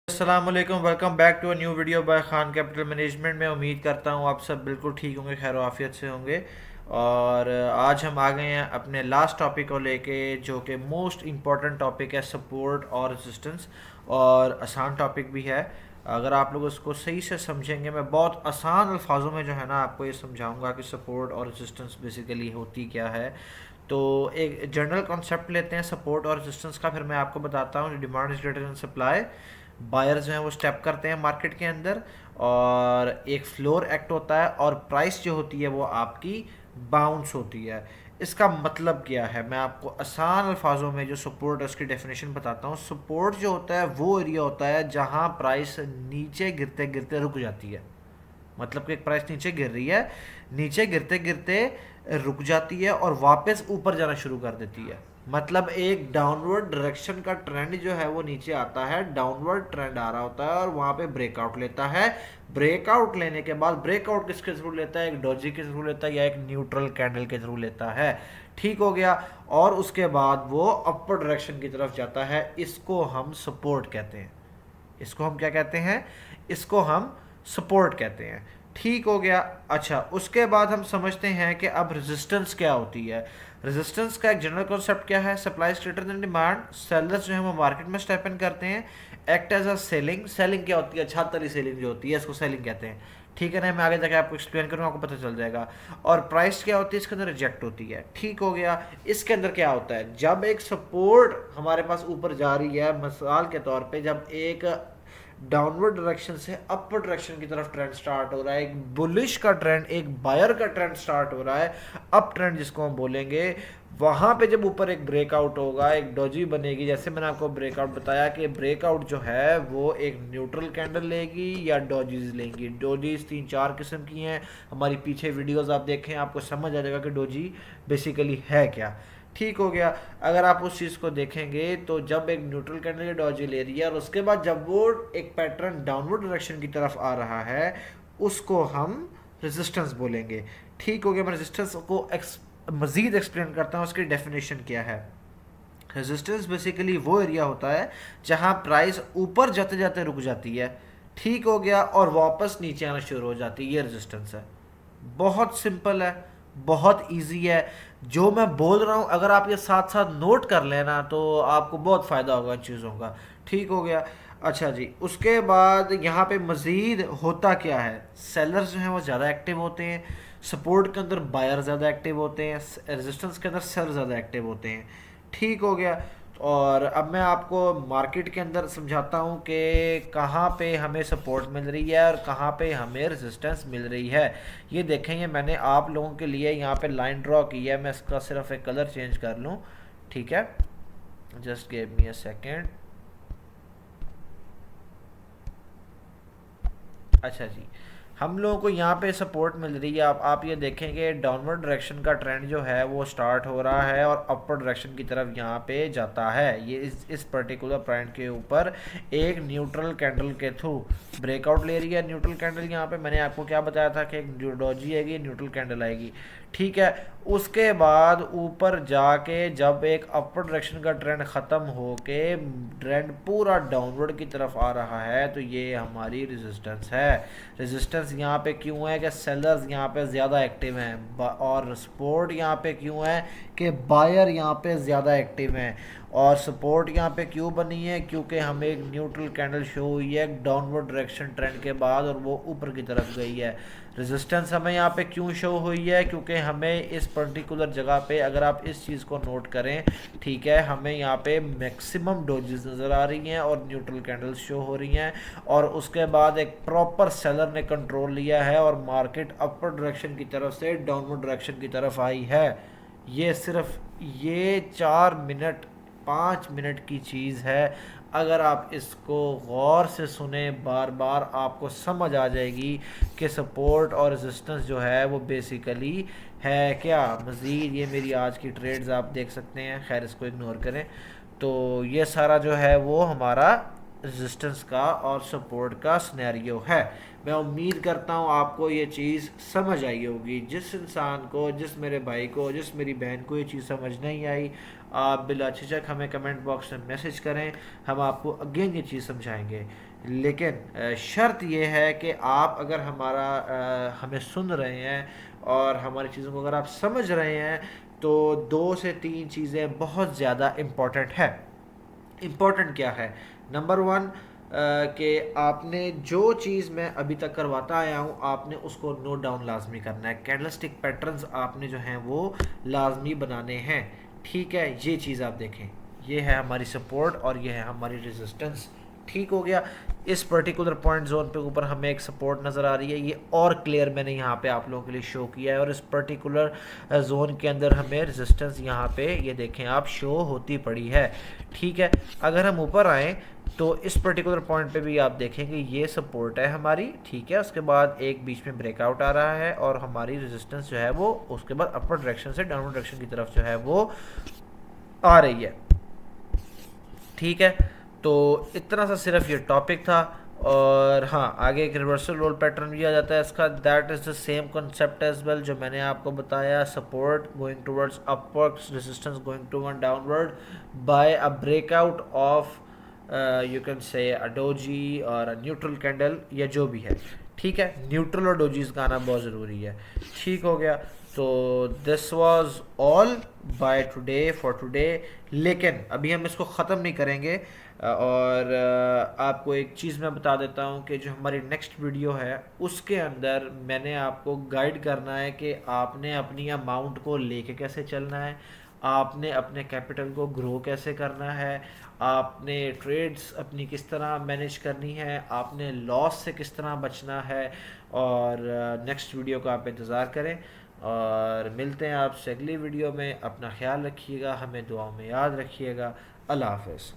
अस्सलाम वालेकुम, welcome back to a new video by Khan capital management में। उम्मीद करता हूँ आप सब बिल्कुल ठीक होंगे, खैर आफियत से होंगे। और आज हम आ गए हैं अपने लास्ट टॉपिक को लेके, जो कि मोस्ट इम्पॉर्टेंट टॉपिक है, सपोर्ट और रेजिस्टेंस। और आसान टॉपिक भी है। अगर आप लोग उसको सही से समझेंगे, मैं बहुत आसान अल्फाजों में जो है ना आपको ये समझाऊंगा कि सपोर्ट और रेजिस्टेंस बेसिकली होती क्या है। तो एक जनरल कॉन्सेप्ट लेते हैं सपोर्ट और रेजिस्टेंस का, फिर मैं आपको बताता हूँ। Demand is greater then supply, buyers जो हैं वो स्टेप करते हैं मार्केट के अंदर, और एक फ्लोर एक्ट होता है, और प्राइस जो होती है वो आपकी बाउंस होती है। इसका मतलब क्या है, मैं आपको आसान अल्फाजों में जो सपोर्ट है उसकी डेफिनेशन बताता हूँ। सपोर्ट जो होता है वो एरिया होता है जहाँ प्राइस नीचे गिरते गिरते रुक जाती है। मतलब कि एक प्राइस नीचे गिर रही है, नीचे गिरते गिरते रुक जाती है और वापस ऊपर जाना शुरू कर देती है। मतलब एक डाउनवर्ड डायरेक्शन का ट्रेंड जो है वो नीचे आता है, डाउनवर्ड ट्रेंड आ रहा होता है और वहां पे ब्रेकआउट लेता है। ब्रेकआउट लेने के बाद, ब्रेकआउट किसके थ्रू लेता है? एक डोजी के थ्रू लेता है या एक न्यूट्रल कैंडल के थ्रू लेता है। ठीक हो गया। और उसके बाद वो अपर डायरेक्शन की तरफ जाता है। इसको हम सपोर्ट कहते हैं। इसको हम क्या कहते हैं? इसको हम सपोर्ट कहते हैं। ठीक हो गया। अच्छा, उसके बाद हम समझते हैं कि अब रेजिस्टेंस क्या होती है। रेजिस्टेंस का एक जनरल कॉन्सेप्ट क्या है? Supply is greater than demand. Sellers जो है वो मार्केट में स्टेप इन करते हैं, act as a selling. Selling क्या होती है? छात वाली सेलिंग जो होती है, इसको सेलिंग कहते हैं। ठीक है ना, मैं आगे जाके आपको एक्सप्लेन करूँगा, आपको पता चल जाएगा। और प्राइस क्या होती है? इसके अंदर रिजेक्ट होती है। ठीक हो गया। इसके अंदर क्या होता है? जब एक सपोर्ट हमारे पास ऊपर जा रही है, मिसाल के तौर पे जब एक डाउनवर्ड डायरेक्शन से अपर डायरेक्शन की तरफ ट्रेंड स्टार्ट हो रहा है, एक बुलिश का ट्रेंड, एक बायर का ट्रेंड स्टार्ट हो रहा है, अप ट्रेंड जिसको हम बोलेंगे, वहां पे जब ऊपर एक ब्रेकआउट होगा, एक डोजी बनेगी। जैसे मैंने आपको ब्रेकआउट बताया कि ब्रेकआउट जो है वो एक न्यूट्रल कैंडल लेगी या डोजीज लेंगी। डोजीज तीन चार किस्म की हैं, हमारी पीछे वीडियोस आप देखें, आपको समझ आ जाएगा कि डोजी बेसिकली है क्या। ठीक हो गया। अगर आप उस चीज़ को देखेंगे तो जब एक न्यूट्रल कैंडल डॉजी ले रही है और उसके बाद जब वो एक पैटर्न डाउनवर्ड डायरेक्शन की तरफ आ रहा है, उसको हम रेजिस्टेंस बोलेंगे। ठीक हो गया। मैं रेजिस्टेंस को मजीद एक्सप्लेन करता हूँ, उसकी डेफिनेशन क्या है। रेजिस्टेंस बेसिकली वो एरिया होता है जहाँ प्राइस ऊपर जाते जाते रुक जाती है, ठीक हो गया, और वापस नीचे आना शुरू हो जाती है। ये रेजिस्टेंस है। बहुत सिंपल है, बहुत इजी है। जो मैं बोल रहा हूँ अगर आप ये साथ साथ नोट कर लेना तो आपको बहुत फ़ायदा होगा इन चीज़ों का। ठीक हो गया। अच्छा जी, उसके बाद यहाँ पे मज़ीद होता क्या है? सेलर्स जो हैं वो ज़्यादा एक्टिव होते हैं, सपोर्ट के अंदर बायर ज़्यादा एक्टिव होते हैं, रेजिस्टेंस के अंदर सेलर ज़्यादा एक्टिव होते हैं। ठीक हो गया। और अब मैं आपको मार्केट के अंदर समझाता हूँ कि कहाँ पे हमें सपोर्ट मिल रही है और कहाँ पे हमें रेजिस्टेंस मिल रही है। ये देखें, ये मैंने आप लोगों के लिए यहाँ पे लाइन ड्रॉ की है। मैं इसका सिर्फ एक कलर चेंज कर लूँ, ठीक है? Just give me a second. अच्छा जी, हम लोगों को यहाँ पे सपोर्ट मिल रही है। आप ये देखेंगे डाउनवर्ड डायरेक्शन का ट्रेंड जो है वो स्टार्ट हो रहा है और अपर डायरेक्शन की तरफ यहाँ पे जाता है। ये इस पर्टिकुलर पॉइंट के ऊपर एक न्यूट्रल कैंडल के थ्रू ब्रेकआउट ले रही है। न्यूट्रल कैंडल यहाँ पे मैंने आपको क्या बताया था कि एक डोजी आएगी, न्यूट्रल कैंडल आएगी। ठीक है। उसके बाद ऊपर जाके जब एक अपर डायरेक्शन का ट्रेंड ख़त्म होके ट्रेंड पूरा डाउनवर्ड की तरफ आ रहा है, तो ये हमारी रेजिस्टेंस है। रेजिस्टेंस यहाँ पे क्यों है? कि सेलर्स यहाँ पे ज़्यादा एक्टिव हैं, और सपोर्ट यहाँ पे क्यों है? कि बायर यहाँ पे ज़्यादा एक्टिव हैं। और सपोर्ट यहाँ पे क्यों बनी है? क्योंकि हमें एक न्यूट्रल कैंडल शो हुई है डाउनवर्ड डायरेक्शन ट्रेंड के बाद और वो ऊपर की तरफ गई है। रेजिस्टेंस हमें यहाँ पे क्यों शो हुई है? क्योंकि हमें इस पर्टिकुलर जगह पे, अगर आप इस चीज़ को नोट करें, ठीक है, हमें यहाँ पे मैक्सिमम डोजेस नज़र आ रही हैं और न्यूट्रल कैंडल्स शो हो रही हैं। और उसके बाद एक प्रॉपर सेलर ने कंट्रोल लिया है और मार्केट अपर डायरेक्शन की तरफ से डाउनवर्ड डायरेक्शन की तरफ आई है। ये सिर्फ ये 4 मिनट 5 मिनट की चीज़ है। अगर आप इसको गौर से सुने बार बार, आपको समझ आ जाएगी कि सपोर्ट और रेजिस्टेंस जो है वो बेसिकली है क्या। मज़ीद ये मेरी आज की ट्रेड्स आप देख सकते हैं, खैर इसको इग्नोर करें। तो ये सारा जो है वो हमारा रेजिस्टेंस का और सपोर्ट का सिनेरियो है। मैं उम्मीद करता हूँ आपको ये चीज़ समझ आई होगी। जिस इंसान को, जिस मेरे भाई को, जिस मेरी बहन को ये चीज़ समझ नहीं आई, आप बिला झिझक हमें कमेंट बॉक्स में मैसेज करें, हम आपको अगेन ये चीज़ समझाएंगे। लेकिन शर्त ये है कि आप अगर हमें सुन रहे हैं और हमारी चीज़ों को अगर आप समझ रहे हैं तो 2 से 3 चीज़ें बहुत ज़्यादा इम्पॉर्टेंट है। इम्पॉर्टेंट क्या है? नंबर वन, कि आपने जो चीज़ मैं अभी तक करवाता आया हूँ आपने उसको नोट डाउन लाजमी करना है। कैंडलस्टिक पैटर्न्स आपने जो हैं वो लाजमी बनाने हैं। ठीक है, ये चीज़ आप देखें, ये है हमारी सपोर्ट और ये है हमारी रेजिस्टेंस। ठीक हो गया। इस पर्टिकुलर पॉइंट जोन पे ऊपर हमें एक सपोर्ट नज़र आ रही है, ये और क्लियर मैंने यहाँ पे आप लोगों के लिए शो किया है। और इस पर्टिकुलर जोन के अंदर हमें रेजिस्टेंस यहाँ पे ये देखें आप शो होती पड़ी है। ठीक है, अगर हम ऊपर आएँ तो इस पर्टिकुलर पॉइंट पे भी आप देखेंगे ये सपोर्ट है हमारी। ठीक है, उसके बाद एक बीच में ब्रेकआउट आ रहा है और हमारी रेजिस्टेंस जो है वो उसके बाद अपर डायरेक्शन से डाउनवर्ड डायरेक्शन की तरफ जो है वो आ रही है। ठीक है, तो इतना सा सिर्फ ये टॉपिक था। और हाँ, आगे एक रिवर्सल रोल पैटर्न भी आ जाता है इसका, that is the same concept as well जो मैंने आपको बताया। Support going towards upwards, resistance going toward downward by a breakout of you can say a doji और अ न्यूट्रल कैंडल या जो भी है। ठीक है, न्यूट्रल और डोजीज का आना बहुत ज़रूरी है। ठीक हो गया। तो this was all by today for today. लेकिन अभी हम इसको ख़त्म नहीं करेंगे और आपको एक चीज़ मैं बता देता हूँ कि जो हमारी नेक्स्ट वीडियो है उसके अंदर मैंने आपको गाइड करना है कि आपने अपनी अमाउंट को लेके कैसे चलना है, आपने अपने कैपिटल को ग्रो कैसे करना है, आपने ट्रेड्स अपनी किस तरह मैनेज करनी है, आपने लॉस से किस तरह बचना है। और नेक्स्ट वीडियो का आप इंतज़ार करें और मिलते हैं आपसे अगली वीडियो में। अपना ख्याल रखिएगा, हमें दुआओं में याद रखिएगा। अल्लाह हाफ़िज़।